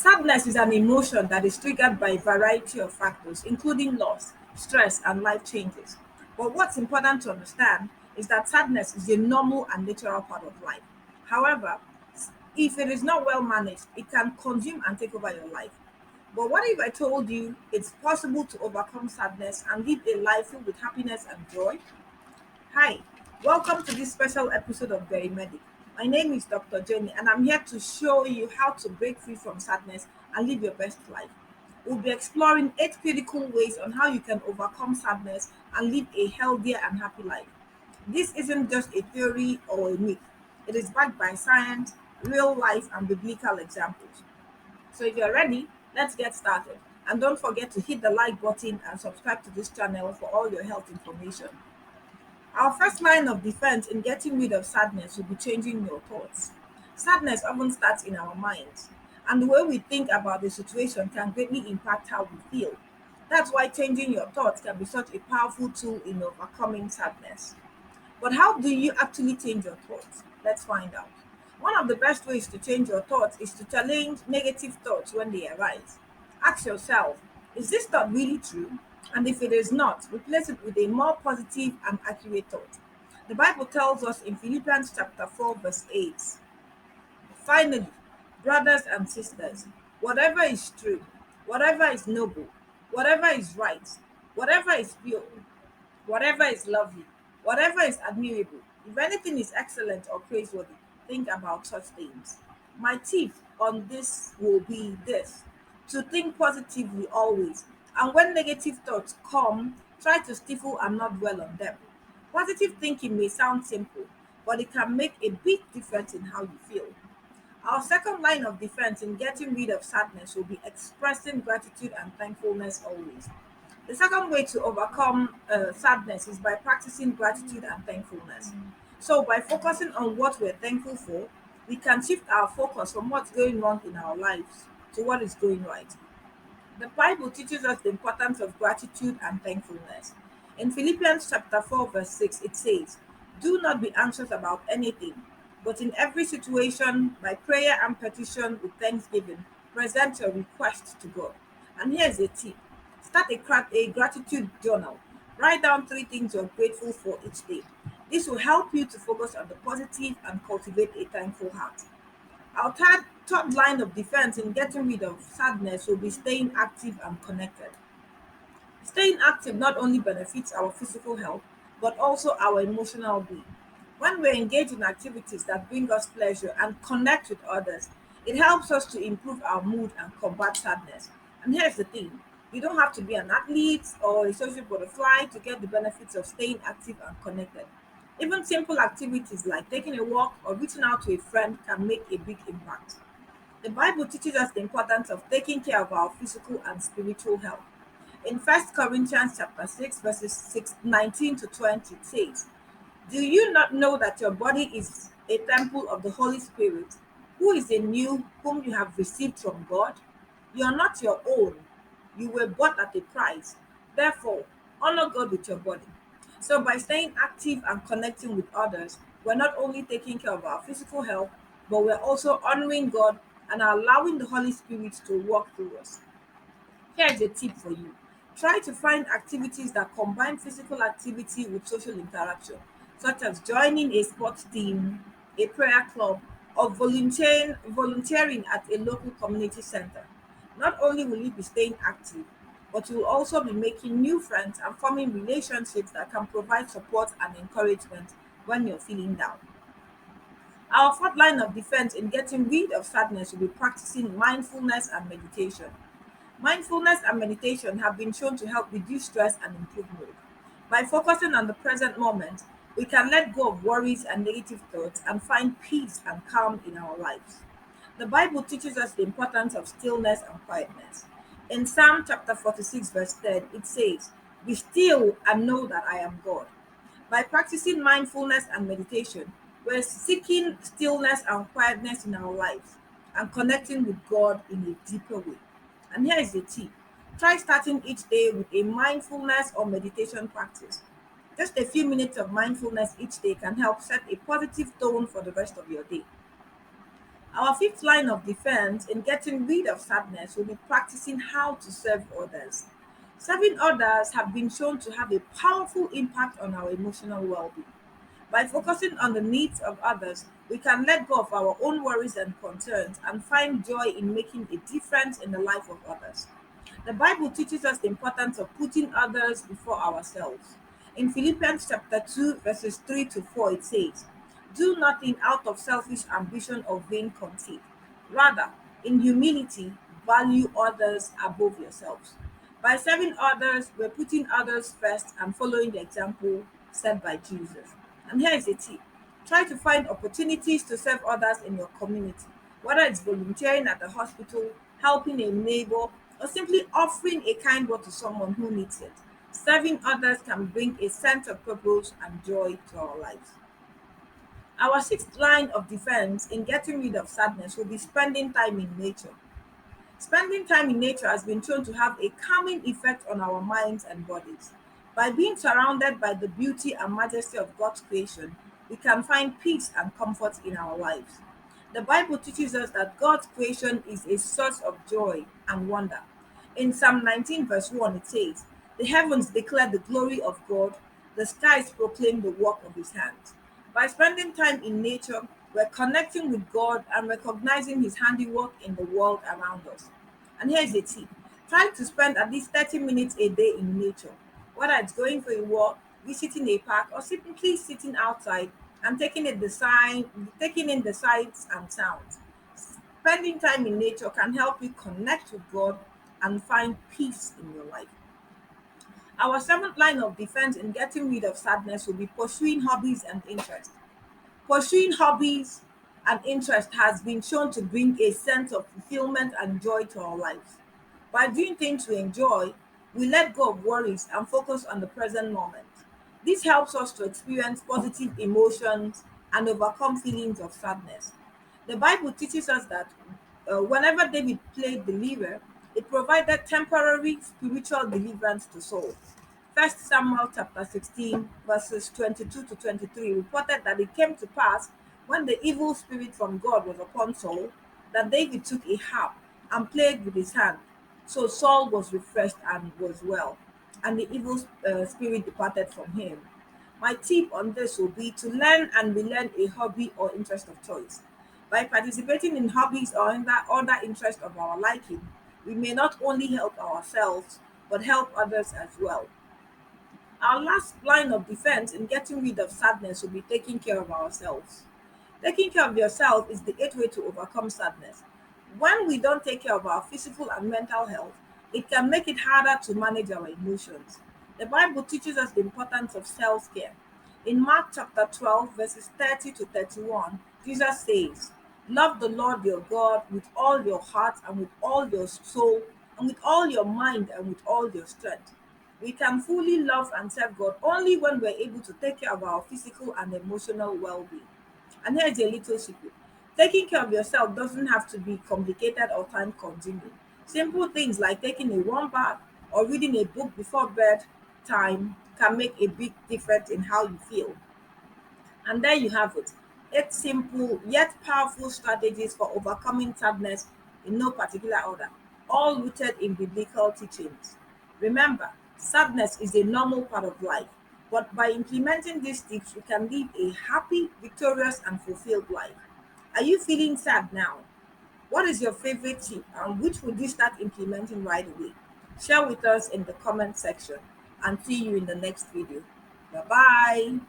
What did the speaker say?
Sadness is an emotion that is triggered by a variety of factors, including loss, stress, and life changes. But what's important to understand is that sadness is a normal and natural part of life. However, if it is not well managed, it can consume and take over your life. But what if I told you it's possible to overcome sadness and live a life filled with happiness and joy? Hi, welcome to this special episode of Very Medic. My name is Dr. Jenny, and I'm here to show you how to break free from sadness and live your best life. We'll be exploring 8 critical ways on how you can overcome sadness and live a healthier and happy life. This isn't just a theory or a myth, it is backed by science, real life, and biblical examples. So if you're ready, let's get started. And don't forget to hit the like button and subscribe to this channel for all your health information. Our first line of defense in getting rid of sadness will be changing your thoughts. Sadness often starts in our minds, and the way we think about the situation can greatly impact how we feel. That's why changing your thoughts can be such a powerful tool in overcoming sadness. But how do you actually change your thoughts? Let's find out. One of the best ways to change your thoughts is to challenge negative thoughts when they arise. Ask yourself, is this thought really true? And if it is not, replace it with a more positive and accurate thought. The Bible tells us in Philippians chapter 4, verse 8, finally, brothers and sisters, whatever is true, whatever is noble, whatever is right, whatever is pure, whatever is lovely, whatever is admirable, if anything is excellent or praiseworthy, think about such things. My tip on this will be this: to think positively always. And when negative thoughts come, try to stifle and not dwell on them. Positive thinking may sound simple, but it can make a big difference in how you feel. Our second line of defense in getting rid of sadness will be expressing gratitude and thankfulness always. The second way to overcome sadness is by practicing gratitude and thankfulness. So, by focusing on what we're thankful for, we can shift our focus from what's going wrong in our lives to what is going right. The Bible teaches us the importance of gratitude and thankfulness. In Philippians chapter 4, verse 6, it says, do not be anxious about anything, but in every situation, by prayer and petition with thanksgiving, present your request to God. And here's a tip: start a gratitude journal. Write down 3 things you're grateful for each day. This will help you to focus on the positive and cultivate a thankful heart. Our third line of defense in getting rid of sadness will be staying active and connected. Staying active not only benefits our physical health, but also our emotional being. When we engage in activities that bring us pleasure and connect with others, it helps us to improve our mood and combat sadness. And here's the thing: you don't have to be an athlete or a social butterfly to get the benefits of staying active and connected. Even simple activities like taking a walk or reaching out to a friend can make a big impact. The Bible teaches us the importance of taking care of our physical and spiritual health. In 1 Corinthians chapter 6, verses 19 to 20, it says, do you not know that your body is a temple of the Holy Spirit, who is in you, whom you have received from God? You are not your own. You were bought at a price. Therefore, honor God with your body. So, by staying active and connecting with others, we're not only taking care of our physical health, but we're also honoring God and allowing the Holy Spirit to work through us. Here is a tip for you: try to find activities that combine physical activity with social interaction, such as joining a sports team, a prayer club, or volunteering at a local community center. Not only will you be staying active, but you will also be making new friends and forming relationships that can provide support and encouragement when you're feeling down. Our fourth line of defense in getting rid of sadness will be practicing mindfulness and meditation. Mindfulness and meditation have been shown to help reduce stress and improve mood. By focusing on the present moment, we can let go of worries and negative thoughts and find peace and calm in our lives. The Bible teaches us the importance of stillness and quietness. In Psalm chapter 46, verse 10, it says, be still and know that I am God. By practicing mindfulness and meditation, we're seeking stillness and quietness in our lives and connecting with God in a deeper way. And here is the tip: try starting each day with a mindfulness or meditation practice. Just a few minutes of mindfulness each day can help set a positive tone for the rest of your day. Our fifth line of defense in getting rid of sadness will be practicing how to serve others. Serving others have been shown to have a powerful impact on our emotional well being. By focusing on the needs of others, we can let go of our own worries and concerns and find joy in making a difference in the life of others. The Bible teaches us the importance of putting others before ourselves. In Philippians chapter 2, verses 3 to 4, it says, "Do nothing out of selfish ambition or vain conceit. Rather, in humility, value others above yourselves." By serving others, we're putting others first and following the example set by Jesus. And here is a tip: try to find opportunities to serve others in your community, whether it's volunteering at the hospital, helping a neighbor, or simply offering a kind word to someone who needs it. Serving others can bring a sense of purpose and joy to our lives. Our sixth line of defense in getting rid of sadness will be spending time in nature. Spending time in nature has been shown to have a calming effect on our minds and bodies. By being surrounded by the beauty and majesty of God's creation, we can find peace and comfort in our lives. The Bible teaches us that God's creation is a source of joy and wonder. In Psalm 19, verse 1, it says, "The heavens declare the glory of God, the skies proclaim the work of his hands." By spending time in nature, we're connecting with God and recognizing his handiwork in the world around us. And here's a tip: try to spend at least 30 minutes a day in nature, whether it's going for a walk, visiting a park, or simply sitting outside and taking in the sights and sounds. Spending time in nature can help you connect with God and find peace in your life. Our seventh line of defense in getting rid of sadness will be pursuing hobbies and interests. Pursuing hobbies and interest has been shown to bring a sense of fulfillment and joy to our lives. By doing things we enjoy, we let go of worries and focus on the present moment. This helps us to experience positive emotions and overcome feelings of sadness. The Bible teaches us that whenever David played the lyre, it provided temporary spiritual deliverance to Saul. First Samuel chapter 16, verses 22 to 23 reported that it came to pass when the evil spirit from God was upon Saul that David took a harp and played with his hand. So Saul was refreshed and was well, and the evil spirit departed from him. My tip on this will be to learn and relearn a hobby or interest of choice. By participating in hobbies or in that other interest of our liking, we may not only help ourselves but help others as well. Our last line of defense in getting rid of sadness will be taking care of ourselves. Taking care of yourself is the gateway to overcome sadness. When we don't take care of our physical and mental health, it can make it harder to manage our emotions. The Bible teaches us the importance of self care. In Mark chapter 12, verses 30 to 31, Jesus says, "Love the Lord your God with all your heart and with all your soul and with all your mind and with all your strength." We can fully love and serve God only when we're able to take care of our physical and emotional well being. And here's a little secret: taking care of yourself doesn't have to be complicated or time consuming. Simple things like taking a warm bath or reading a book before bedtime can make a big difference in how you feel. And there you have it: 8 simple yet powerful strategies for overcoming sadness in no particular order, all rooted in biblical teachings. Remember, sadness is a normal part of life, but by implementing these tips, we can live a happy, victorious, and fulfilled life. Are you feeling sad now? What is your favorite tip and which would you start implementing right away? Share with us in the comment section and see you in the next video. Bye bye.